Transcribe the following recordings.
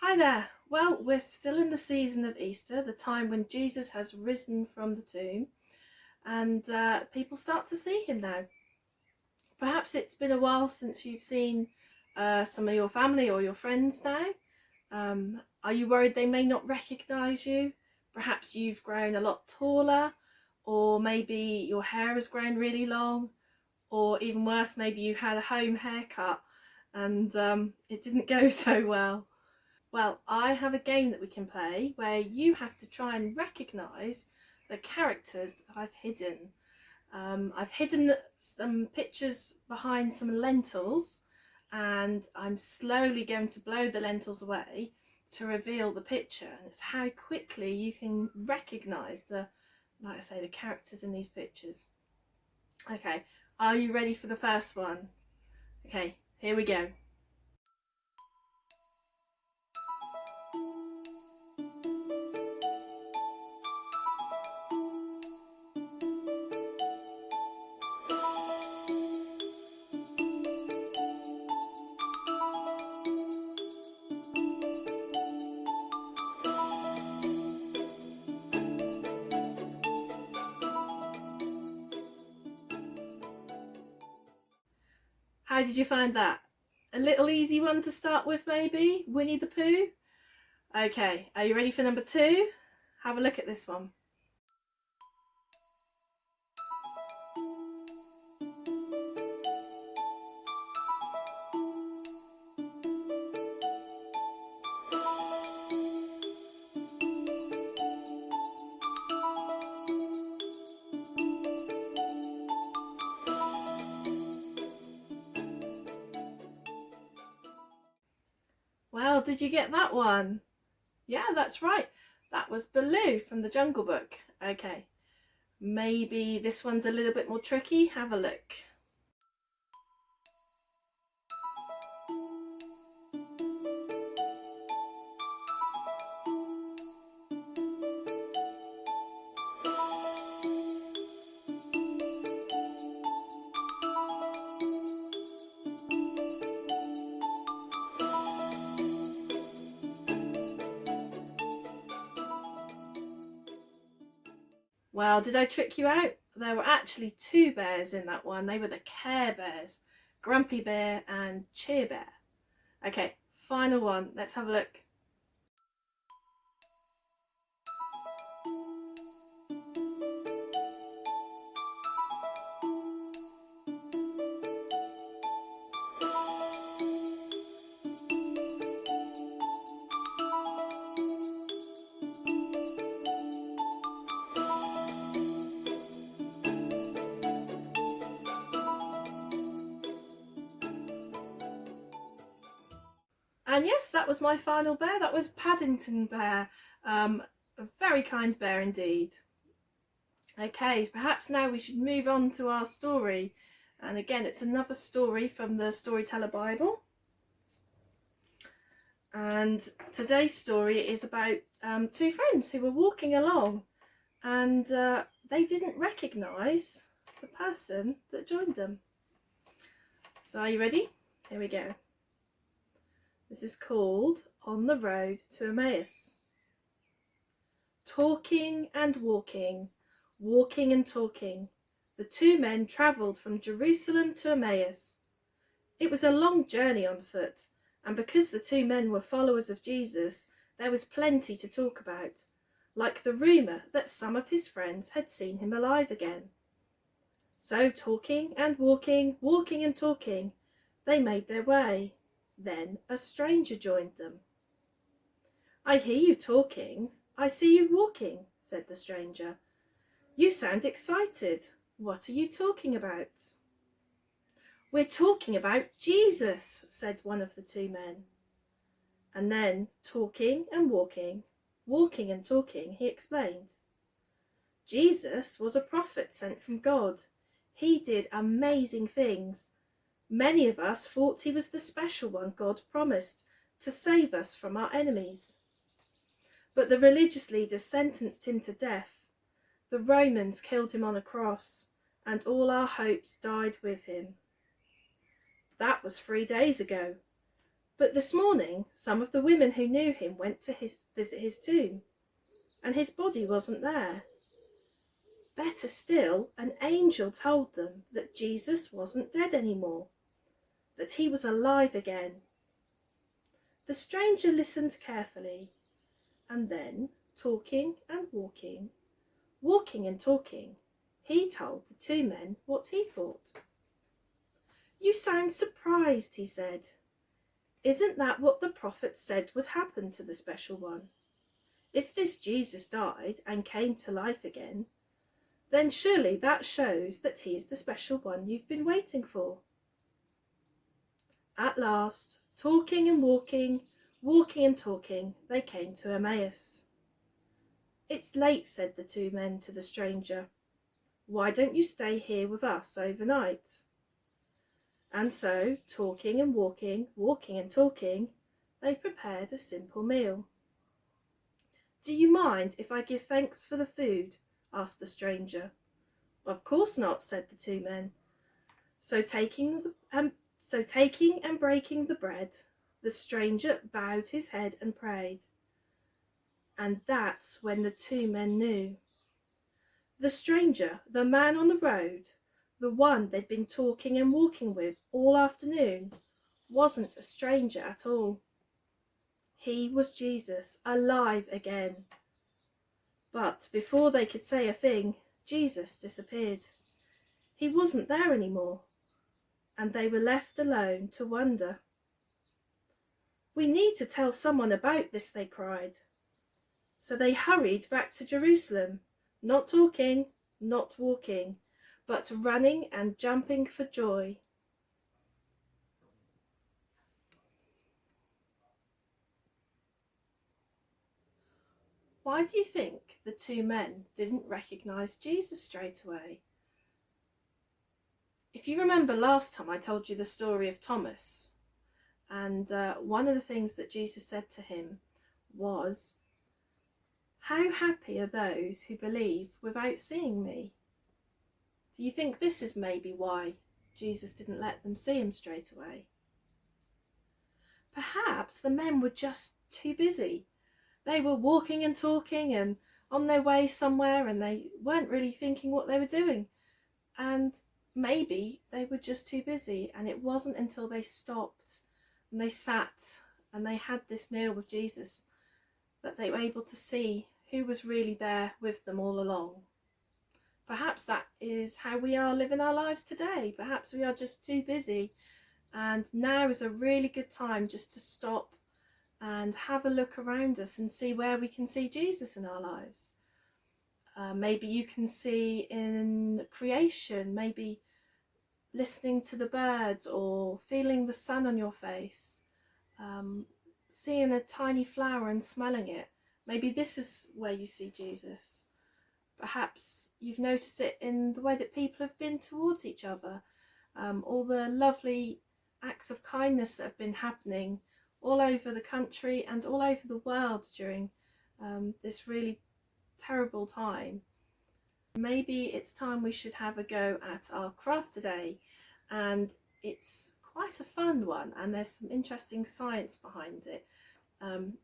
Hi there. Well, we're still in the season of Easter, the time when Jesus has risen from the tomb, and people start to see him now. Perhaps it's been a while since you've seen some of your family or your friends now. Are you worried they may not recognise you? Perhaps you've grown a lot taller, or maybe your hair has grown really long, or even worse, maybe you had a home haircut and it didn't go so well. Well, I have a game that we can play where you have to try and recognise the characters that I've hidden. I've hidden some pictures behind some lentils, and I'm slowly going to blow the lentils away to reveal the picture. And it's how quickly you can recognise like I say, the characters in these pictures. Okay, are you ready for the first one? Okay, here we go. How did you find that? A little easy one to start with, maybe? Winnie the Pooh? Okay, are you ready for number 2? Have a look at this one. Well, did you get that one? Yeah, that's right. That was Baloo from the Jungle Book. Okay, maybe this one's a little bit more tricky. Have a look. Well, did I trick you out? There were actually 2 bears in that one. They were the Care Bears, Grumpy Bear and Cheer Bear. Okay, final one. Let's have a look. And yes, that was my final bear. That was Paddington Bear. A very kind bear indeed. Okay, perhaps now we should move on to our story. And again, it's another story from the Storyteller Bible. And today's story is about 2 friends who were walking along, and they didn't recognise the person that joined them. So are you ready? Here we go. This is called On the Road to Emmaus. Talking and walking, walking and talking, the 2 men travelled from Jerusalem to Emmaus. It was a long journey on foot, and because the 2 men were followers of Jesus, there was plenty to talk about, like the rumour that some of his friends had seen him alive again. So talking and walking, walking and talking, they made their way. Then a stranger joined them. "I hear you talking, I see you walking," said the stranger. "You sound excited. What are you talking about?" "We're talking about Jesus," said one of the 2 men. And then, talking and walking, walking and talking, he explained. Jesus was a prophet sent from God. He did amazing things. Many of us thought he was the special one God promised to save us from our enemies. But the religious leaders sentenced him to death. The Romans killed him on a cross, and all our hopes died with him. That was 3 days ago. But this morning, some of the women who knew him went to visit his tomb, and his body wasn't there. Better still, an angel told them that Jesus wasn't dead anymore, that he was alive again. The stranger listened carefully, and then, talking and walking, walking and talking, he told the two men what he thought. "You sound surprised," he said. "Isn't that what the prophets said would happen to the special one? If this Jesus died and came to life again, then surely that shows that he is the special one you've been waiting for." At last, talking and walking, walking and talking, they came to Emmaus. "It's late," said the two men to the stranger. "Why don't you stay here with us overnight?" And so, talking and walking, walking and talking, they prepared a simple meal. "Do you mind if I give thanks for the food?" asked the stranger. "Of course not," said the two men. So taking and breaking the bread, the stranger bowed his head and prayed. And that's when the two men knew. The stranger, the man on the road, the one they'd been talking and walking with all afternoon, wasn't a stranger at all. He was Jesus, alive again. But before they could say a thing, Jesus disappeared. He wasn't there anymore, and they were left alone to wonder. "We need to tell someone about this," they cried. So they hurried back to Jerusalem, not talking, not walking, but running and jumping for joy. Why do you think the two men didn't recognise Jesus straight away? If you remember last time I told you the story of Thomas, and one of the things that Jesus said to him was, "How happy are those who believe without seeing me?" Do you think this is maybe why Jesus didn't let them see him straight away? Perhaps the men were just too busy. They were walking and talking and on their way somewhere, and they weren't really thinking what they were doing. And maybe they were just too busy, and it wasn't until they stopped and they sat and they had this meal with Jesus that they were able to see who was really there with them all along. Perhaps that is how we are living our lives today. Perhaps we are just too busy, and now is a really good time just to stop and have a look around us and see where we can see Jesus in our lives. Maybe you can see in creation, maybe listening to the birds or feeling the sun on your face, seeing a tiny flower and smelling it. Maybe this is where you see Jesus. Perhaps you've noticed it in the way that people have been towards each other, all the lovely acts of kindness that have been happening all over the country and all over the world during this really terrible time. Maybe it's time we should have a go at our craft today, and it's quite a fun one and there's some interesting science behind it.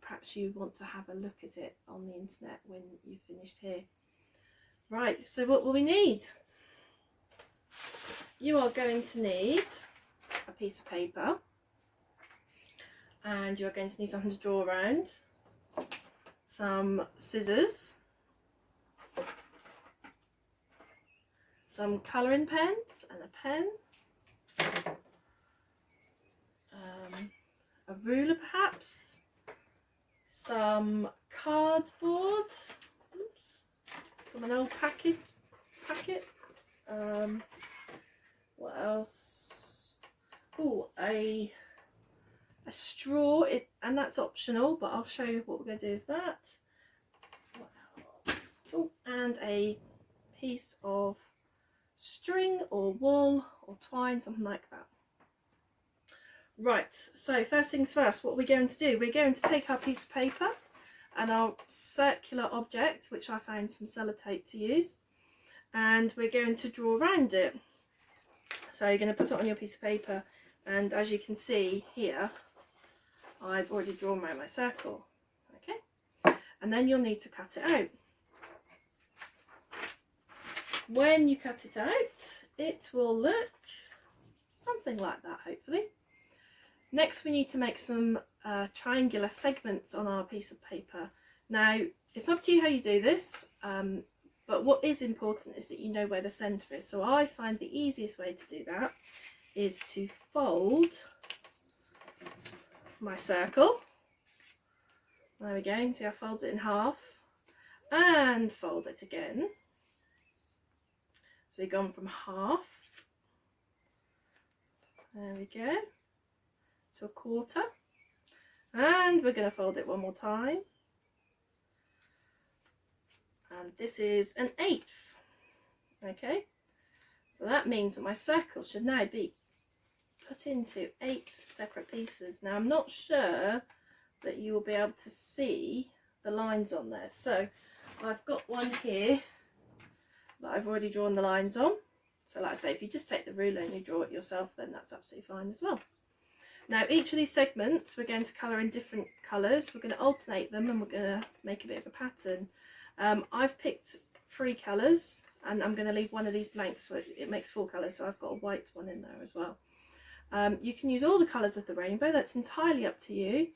Perhaps you want to have a look at it on the internet when you've finished here. Right, so what will we need? You are going to need a piece of paper, and you're going to need something to draw around, some scissors, some colouring pens and a pen, a ruler perhaps, some cardboard, from an old packet. What else? Oh, a straw, and that's optional, but I'll show you what we're going to do with that. What else? Oh, and a piece of string or wool or twine, something like that. Right, so first things first, what we're going to do, we're going to take our piece of paper and our circular object, which I found some sellotape to use, and we're going to draw around it. So you're going to put it on your piece of paper, and as you can see here, I've already drawn around my circle. Okay, and then you'll need to cut it out. When you cut it out, it will look something like that, hopefully. Next, we need to make some triangular segments on our piece of paper. Now, it's up to you how you do this, but what is important is that you know where the centre is. So I find the easiest way to do that is to fold my circle. There we go, you can see I fold it in half and fold it again. So we've gone from half, there we go, to a quarter, and we're going to fold it one more time, and this is an eighth. Okay, so that means that my circle should now be put into 8 separate pieces. Now I'm not sure that you will be able to see the lines on there, so I've got one here that I've already drawn the lines on. So like I say, if you just take the ruler and you draw it yourself, then that's absolutely fine as well. Now each of these segments we're going to colour in different colours. We're going to alternate them and we're going to make a bit of a pattern. I've picked 3 colours and I'm going to leave one of these blank so it makes 4 colours, so I've got a white one in there as well. You can use all the colours of the rainbow, that's entirely up to you.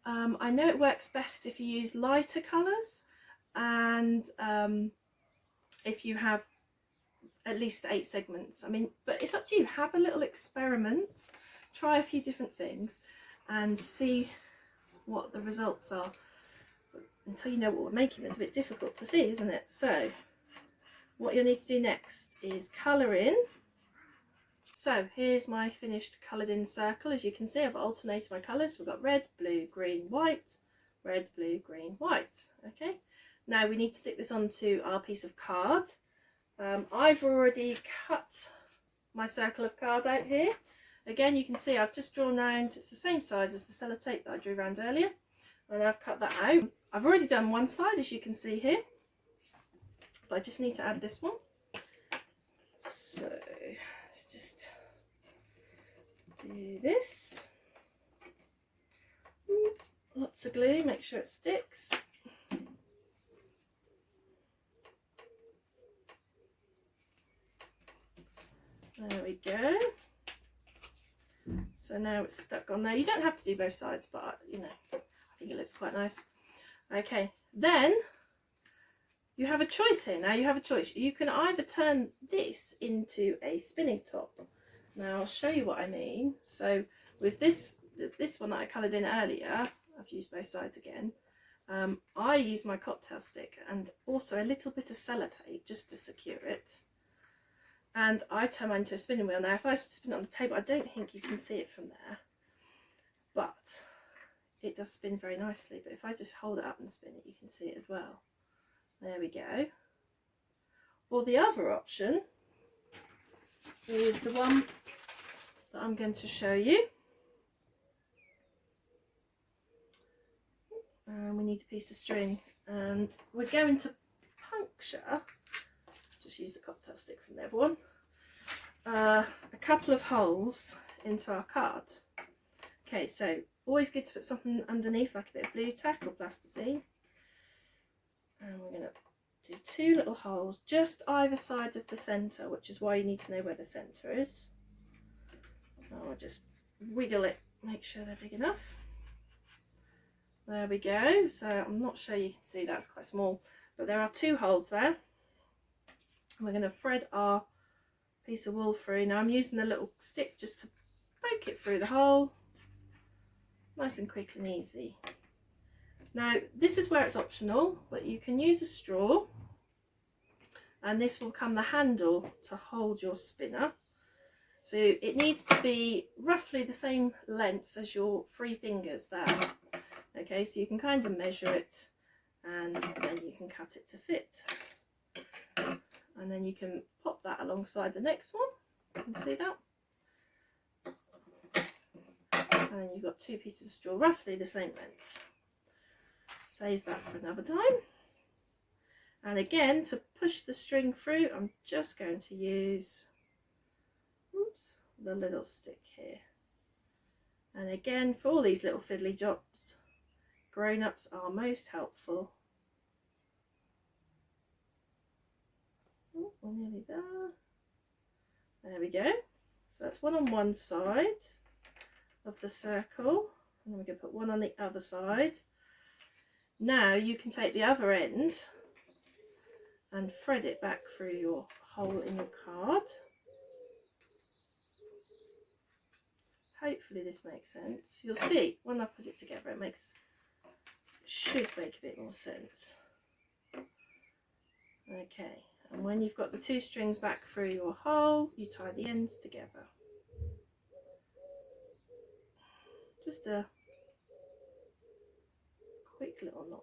I know it works best if you use lighter colours, and if you have at least 8 segments. I mean, but it's up to you. Have a little experiment, try a few different things and see what the results are. But until you know what we're making, it's a bit difficult to see, isn't it? So what you'll need to do next is colour in. So here's my finished coloured in circle. As you can see, I've alternated my colours. We've got red, blue, green, white, red, blue, green, white. Okay, now we need to stick this onto our piece of card. I've already cut my circle of card out here. Again, you can see I've just drawn round, it's the same size as the sellotape that I drew around earlier, and I've cut that out. I've already done one side, as you can see here, but I just need to add this one. So let's just do this. Lots of glue, make sure it sticks. There we go. So now it's stuck on there. You don't have to do both sides, but you know, I think it looks quite nice. Okay, then you have a choice here. Now you have a choice. You can either turn this into a spinning top. Now I'll show you what I mean. So with this one that I coloured in earlier, I've used both sides again. I use my cocktail stick and also a little bit of sellotape just to secure it. And I turn mine into a spinning wheel. Now if I spin it on the table, I don't think you can see it from there, but it does spin very nicely. But if I just hold it up and spin it, you can see it as well. There we go. Or the other option is the one that I'm going to show you. And we need a piece of string, and we're going to puncture, just use the cocktail stick from the other one, a couple of holes into our card. Okay, so always good to put something underneath, like a bit of blue tack or plasticine. And we're going to do 2 little holes just either side of the centre, which is why you need to know where the centre is. I'll just wiggle it, make sure they're big enough. There we go. So I'm not sure you can see, that's quite small, but there are 2 holes there. We're going to thread our piece of wool through. Now I'm using the little stick just to poke it through the hole, nice and quick and easy. Now this is where it's optional, but you can use a straw, and this will come the handle to hold your spinner. So it needs to be roughly the same length as your 3 fingers there. Okay, so you can kind of measure it and then you can cut it to fit. And then you can pop that alongside the next one. You can see that. And then you've got 2 pieces of straw, roughly the same length. Save that for another time. And again, to push the string through, I'm just going to use the little stick here. And again, for all these little fiddly jobs, grown-ups are most helpful. Oh, we're nearly there. There we go. So that's one on one side of the circle, and then we're going to put one on the other side. Now you can take the other end and thread it back through your hole in your card. Hopefully this makes sense. You'll see when I put it together it should make a bit more sense. Okay, and when you've got the 2 strings back through your hole, you tie the ends together. Just a quick little knot,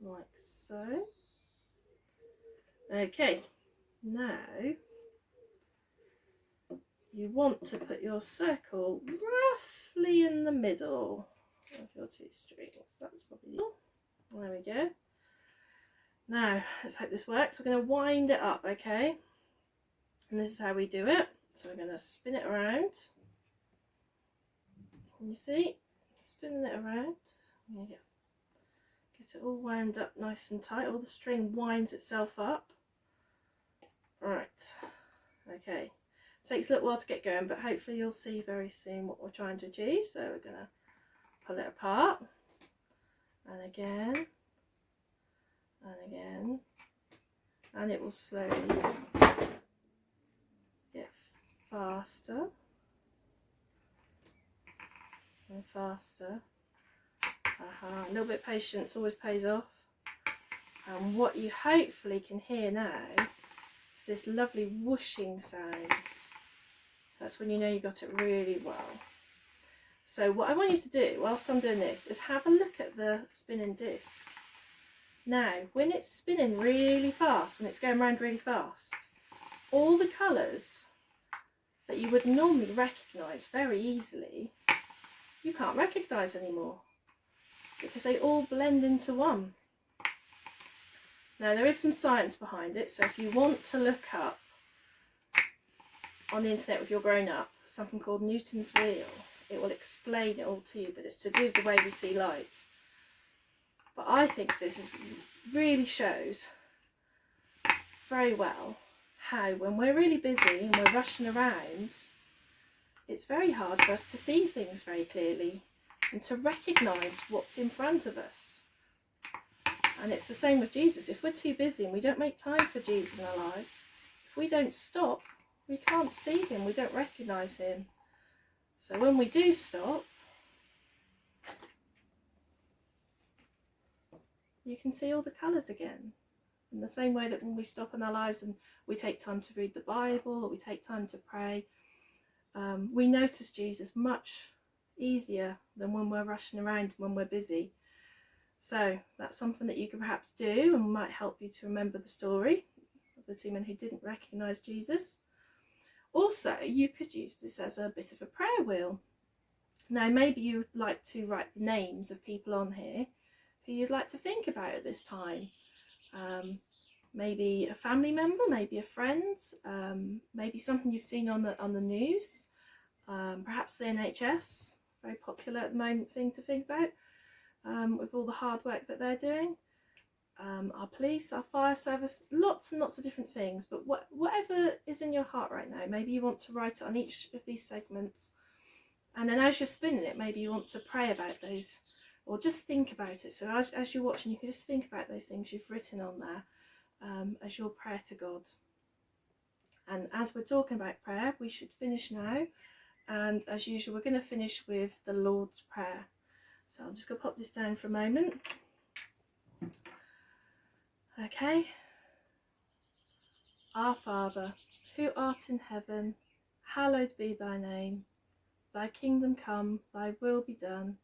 like so. Okay, now you want to put your circle roughly in the middle of your 2 strings. That's probably there we go. Now let's hope this works. We're going to wind it up, okay? And this is how we do it. So we're going to spin it around. Can you see? Spinning it around. Get it all wound up nice and tight. All the string winds itself up. Right. Okay. It takes a little while to get going, but hopefully you'll see very soon what we're trying to achieve. So we're going to pull it apart. And again. And again. And it will slowly get faster and faster. A little bit of patience always pays off. And what you hopefully can hear now is this lovely whooshing sound. That's when you know you got it really well. So what I want you to do whilst I'm doing this is have a look at the spinning disc. Now when it's spinning really fast, when it's going around really fast, all the colours that you would normally recognise very easily, you can't recognise anymore because they all blend into one. Now there is some science behind it, so if you want to look up on the internet if you're grown up something called Newton's wheel, it will explain it all to you, but it's to do with the way we see light. But I think this really shows very well how when we're really busy and we're rushing around, it's very hard for us to see things very clearly and to recognise what's in front of us. And it's the same with Jesus. If we're too busy and we don't make time for Jesus in our lives, if we don't stop, we can't see him, we don't recognise him. So when we do stop, you can see all the colours again. In the same way that when we stop in our lives and we take time to read the Bible or we take time to pray, we notice Jesus much easier than when we're rushing around, when we're busy. So that's something that you can perhaps do and might help you to remember the story of the 2 men who didn't recognise Jesus. Also, you could use this as a bit of a prayer wheel. Now maybe you would like to write the names of people on here who you'd like to think about at this time. Maybe a family member, maybe a friend, maybe something you've seen on the news, perhaps the NHS, very popular at the moment thing to think about, with all the hard work that they're doing. Our police, our fire service, lots and lots of different things, but whatever is in your heart right now, maybe you want to write it on each of these segments, and then as you're spinning it, maybe you want to pray about those or just think about it. So as you're watching, you can just think about those things you've written on there as your prayer to God. And as we're talking about prayer, we should finish now, and as usual we're going to finish with the Lord's Prayer. So I'm just going to pop this down for a moment. Okay. Our Father, who art in heaven, hallowed be thy name. Thy kingdom come, thy will be done,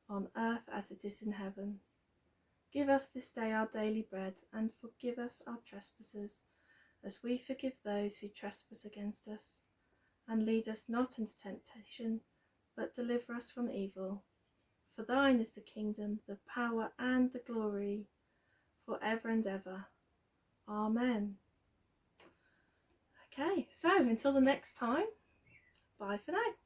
on earth as it is in heaven. Give us this day our daily bread, and forgive us our trespasses, as we forgive those who trespass against us. And lead us not into temptation, but deliver us from evil. For thine is the kingdom, the power, and the glory, for ever and ever. Amen. Okay, so until the next time, Bye for now.